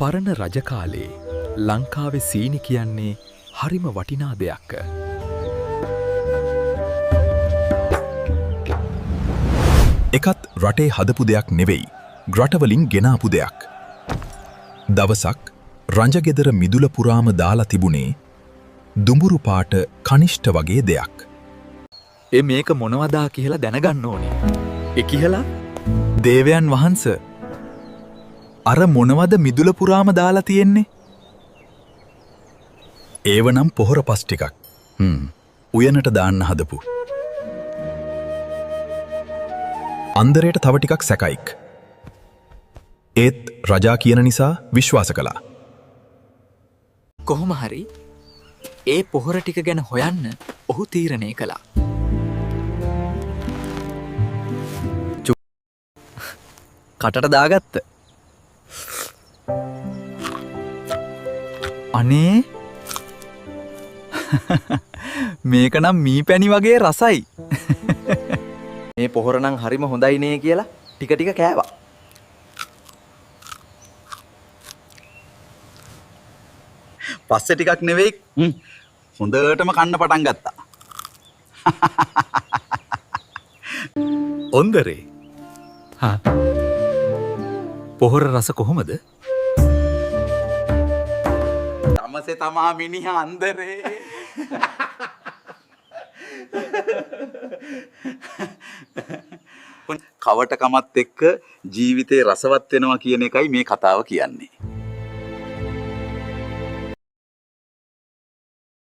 පරණ රජ කාලේ ලංකාවේ සීනි කියන්නේ හරිම වටිනා දෙයක්. එකත් රටේ හදපු දෙයක් නෙවෙයි, රටවලින් ගෙනාපු දෙයක්. දවසක් රංජගෙදර මිදුල පුරාම දාලා තිබුණේ දුඹුරු පාට කනිෂ්ඨ වගේ දෙයක්. මේක මොනවදා කියලා දැනගන්න ඕනේ. කියලා දේවයන් වහන්ස අර මොනවද මිදුල පුරාම දාලා තියෙන්නේ? ඒවනම් පොහොර පස් ටිකක්. උයනට දාන්න හදපු. අන්දරයට තව ටිකක් සැකයික්. ඒත් රජා කියන නිසා විශ්වාස කළා. කොහොම හරි ඒ පොහොර ටික ගැන හොයන්න ඔහු තීරණය කළා. කටට දාගත්ත. අනේ මේක නම් මී පැණි වගේ රසයි. මේ පොහොර නම් හරිම හොඳයි නේ කියලා ටික ටික කෑවා. පස්සේ ටිකක් නෙවෙයි හොඳටම කන්න පටන් ගත්තා. ඔන්දරේ පොහොර රස කොහොමද? තමසේ තමා මිනිහා අන්දරේ. කවටකමත් එක්ක ජීවිතේ රසවත් වෙනවා කියන එකයි මේ කතාව කියන්නේ.